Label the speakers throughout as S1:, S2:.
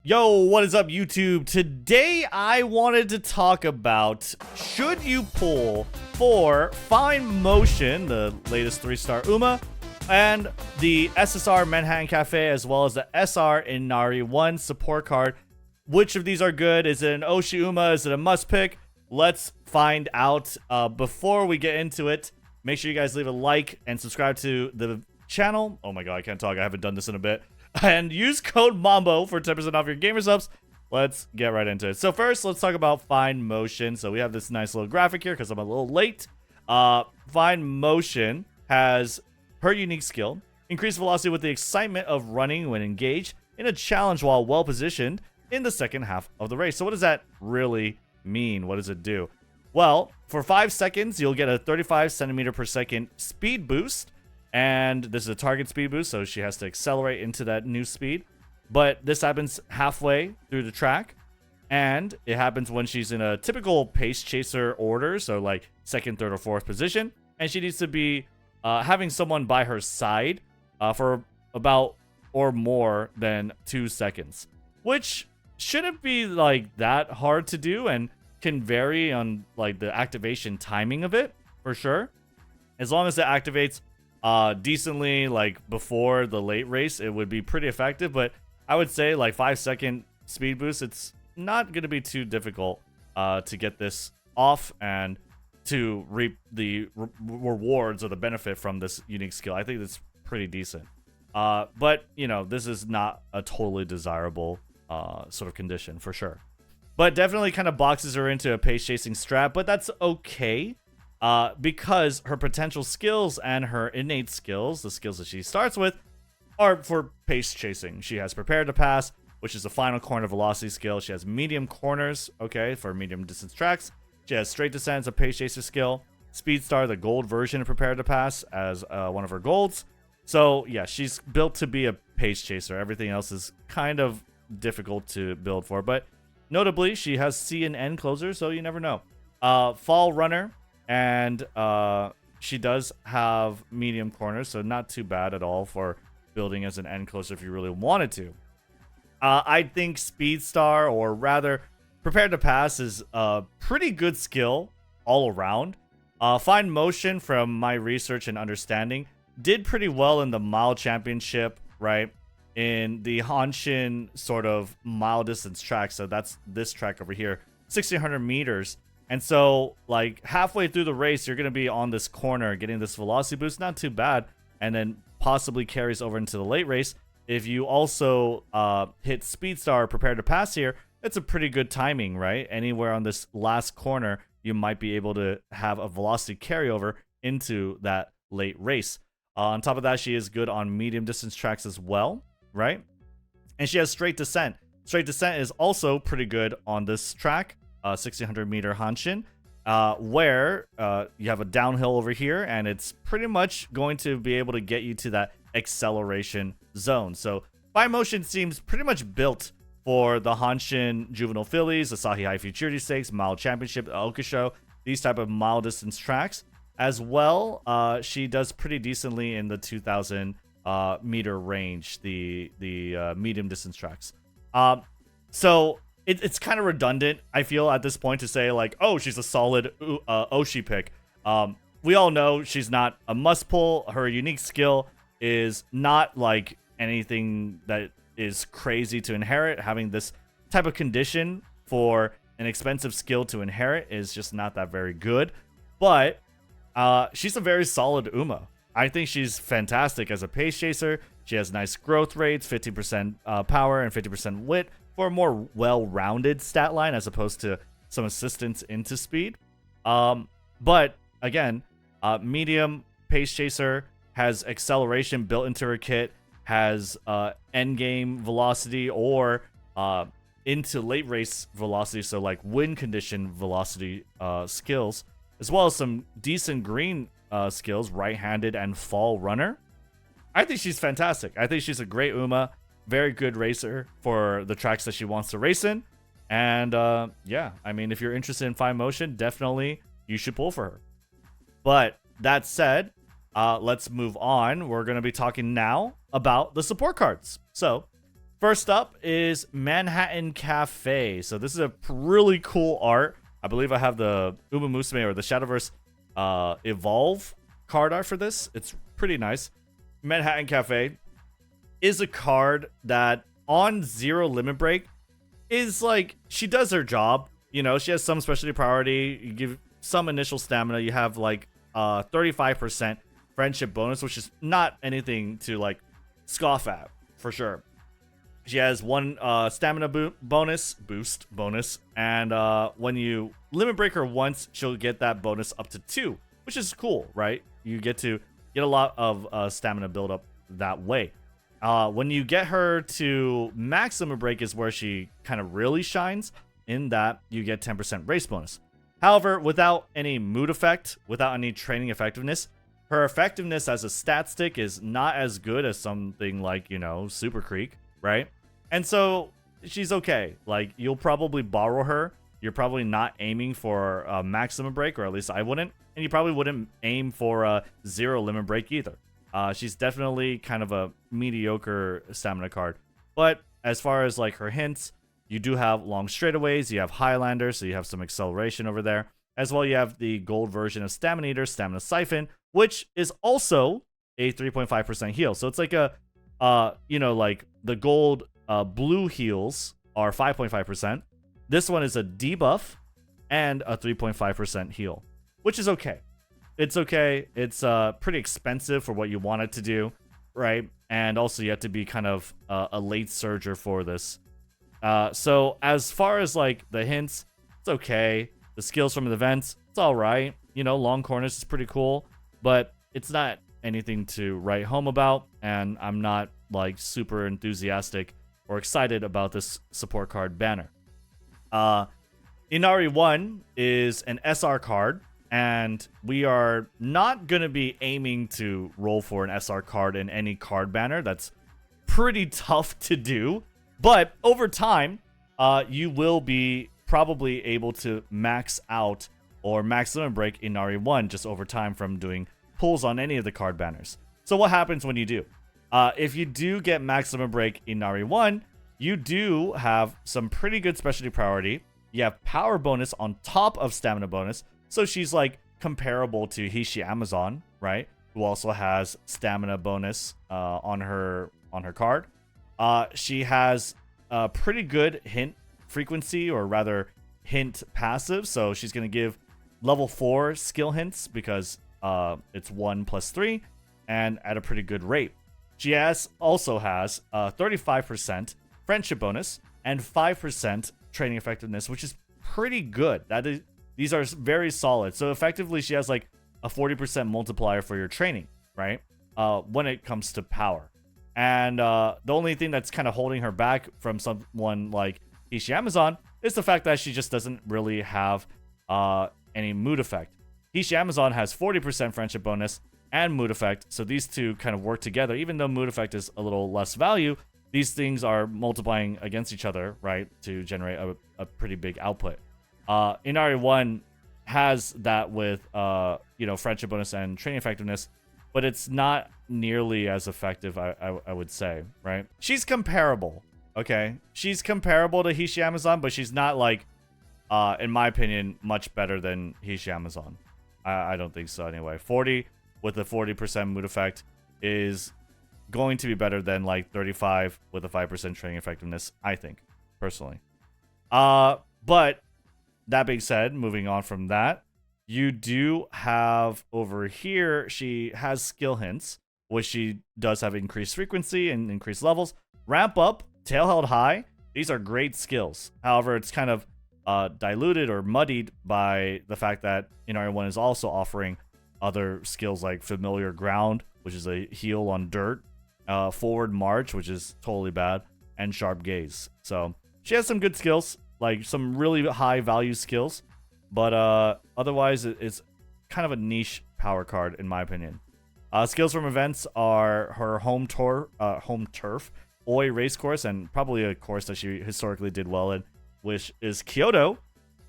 S1: Yo, what is up, YouTube? Today I wanted to talk about should you pull for Fine Motion, the latest 3-star Uma, and the SSR Manhattan Cafe, as well as the SR Inari One support card. Which of these are good? Is it an Oshi Uma? Is it a must pick? Let's find out. Before we get into it, make sure you guys leave a like and subscribe to the channel. Oh my god, I can't talk. I haven't done this in a bit. And use code MAMBO for 10% off your gamer subs. Let's get right into it. So first, let's talk about Fine Motion. So we have this nice little graphic here because I'm a little late. Fine Motion has her unique skill. Increased velocity with the excitement of running when engaged in a challenge while well positioned in the second half of the race. So what does that really mean? What does it do? Well, for 5 seconds, you'll get a 35 centimeter per second speed boost. And this is a target speed boost, so she has to accelerate into that new speed. But this happens halfway through the track. And it happens when she's in a typical pace chaser order, so like second, third, or fourth position. And she needs to be having someone by her side for about or more than 2 seconds. Which shouldn't be like that hard to do and can vary on like the activation timing of it, for sure. As long as it activates decently like before the late race, it would be pretty effective. But I would say like 5-second speed boost, it's not going to be too difficult to get this off and to reap the rewards or the benefit from this unique skill. I think it's pretty decent, but you know, this is not a totally desirable sort of condition for sure, but definitely kind of boxes her into a pace chasing strat. But that's okay, because her potential skills and her innate skills, the skills that she starts with, are for pace chasing. She has Prepare to Pass, which is the final corner velocity skill. She has Medium Corners, okay, for medium distance tracks. She has Straight Descent as a pace chaser skill. Speed Star, the gold version of Prepare to Pass, as one of her golds. So yeah, she's built to be a pace chaser. Everything else is kind of difficult to build for, but notably, she has C and N closer, so you never know. Fall Runner. And she does have medium corners, so not too bad at all for building as an end closer if you really wanted to. I think Speed Star, or rather Prepare to Pass, is a pretty good skill all around. Fine Motion, from my research and understanding, did pretty well in the mile championship, right? In the Hanshin sort of mile distance track, so that's this track over here, 1600 meters. And so, like, halfway through the race, you're going to be on this corner getting this velocity boost. Not too bad. And then possibly carries over into the late race. If you also hit Speed Star, Prepare to Pass here, it's a pretty good timing, right? Anywhere on this last corner, you might be able to have a velocity carryover into that late race. On top of that, she is good on medium distance tracks as well, right? And she has Straight Descent. Straight Descent is also pretty good on this track. 1600 meter Hanshin, where you have a downhill over here, and it's pretty much going to be able to get you to that acceleration zone. So Fine Motion seems pretty much built for the Hanshin Juvenile Fillies, the Asahi High Futurity Stakes, Mile Championship, the Okusho, these type of mile distance tracks. As well, she does pretty decently in the 2000 meter range, the medium distance tracks. So it's kind of redundant, I feel, at this point to say, like, oh, she's a solid Oshi pick. We all know she's not a must-pull. Her unique skill is not, like, anything that is crazy to inherit. Having this type of condition for an expensive skill to inherit is just not that very good. But she's a very solid Uma. I think she's fantastic as a pace chaser. She has nice growth rates, 50% power and 50% wit, for a more well-rounded stat line as opposed to some assistance into speed. But again, medium pace chaser, has acceleration built into her kit, has endgame velocity or into late race velocity, so like win condition velocity skills, as well as some decent green skills, right-handed and fall runner. I think she's fantastic. I think she's a great Uma. Very good racer for the tracks that she wants to race in. And yeah, I mean, if you're interested in Fine Motion, definitely you should pull for her. But that said, let's move on. We're going to be talking now about the support cards. So First up is Manhattan Cafe. So this is a really cool art. I believe I have the Umamusume or the Shadowverse Evolve card art for this. It's pretty nice. Manhattan Cafe is a card that on 0 limit break is like, she does her job. You know, she has some specialty priority. You give some initial stamina. You have like 35% friendship bonus, which is not anything to like scoff at for sure. She has 1 stamina boost bonus, and when you limit break her once, she'll get that bonus up to 2, which is cool, right? You get to get a lot of stamina build up that way. When you get her to max limit break is where she kind of really shines, in that you get 10% race bonus. However, without any mood effect, without any training effectiveness, her effectiveness as a stat stick is not as good as something like, you know, Super Creek, right? And so she's okay. Like, you'll probably borrow her. You're probably not aiming for a max limit break, or at least I wouldn't. And you probably wouldn't aim for a 0 limit break either. She's definitely kind of a mediocre stamina card. But as far as like her hints, you do have long straightaways. You have Highlander, so you have some acceleration over there. As well, you have the gold version of Stamina Eater, Stamina Siphon, which is also a 3.5% heal. So it's like a, you know, like the gold blue heals are 5.5%. This one is a debuff and a 3.5% heal, which is okay. It's okay. It's pretty expensive for what you want it to do, right? And also you have to be kind of a late surger for this. So as far as like the hints, it's okay. The skills from the events, it's all right. You know, long corners is pretty cool, but it's not anything to write home about, and I'm not like super enthusiastic or excited about this support card banner. Inari One is an SR card, and we are not going to be aiming to roll for an SR card in any card banner. That's pretty tough to do, but over time, you will be probably able to max out or max limit break Inari One just over time from doing pulls on any of the card banners. So what happens when you do? If you do get max limit break Inari One, you do have some pretty good specialty priority. You have power bonus on top of stamina bonus. So she's like comparable to Hishi Amazon, right? Who also has stamina bonus on her card. She has a pretty good hint frequency, or rather hint passive. So she's going to give level 4 skill hints because it's 1 plus 3 and at a pretty good rate. She also has 35% friendship bonus and 5% training effectiveness, which is pretty good. These are very solid. So effectively, she has like a 40% multiplier for your training, right? When it comes to power. And the only thing that's kind of holding her back from someone like Hishi Amazon is the fact that she just doesn't really have any mood effect. Hishi Amazon has 40% friendship bonus and mood effect, so these two kind of work together. Even though mood effect is a little less value, these things are multiplying against each other, right, to generate a pretty big output. Inari One has that with you know, friendship bonus and training effectiveness, but it's not nearly as effective, I would say, right? She's comparable, okay? She's comparable to Hishi Amazon, but she's not like, in my opinion, much better than Hishi Amazon. I don't think so anyway. 40 with a 40% mood effect is going to be better than like 35 with a 5% training effectiveness, I think, personally. But that being said, moving on from that, you do have over here, she has skill hints, which she does have increased frequency and increased levels. Ramp up, tail held high. These are great skills. However, it's kind of diluted or muddied by the fact that Inari One is also offering other skills like familiar ground, which is a heal on dirt, forward march, which is totally bad, and sharp gaze. So she has some good skills, like some really high value skills, but otherwise it's kind of a niche power card in my opinion. Skills from events are her home turf, Oi racecourse, and probably a course that she historically did well in, which is Kyoto.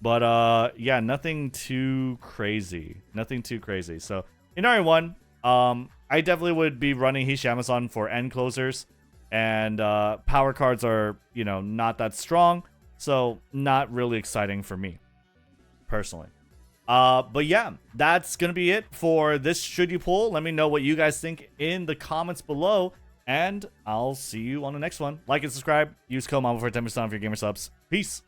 S1: But yeah, nothing too crazy. Nothing too crazy. So Inari One, I definitely would be running Hishi Amazon for end closers. and power cards are, you know, not that strong, so not really exciting for me personally. But yeah, that's gonna be it for this Should You Pull. Let me know what you guys think in the comments below, and I'll see you on the next one. Like and subscribe. Use code MAMA for 10% off your gamer subs. Peace.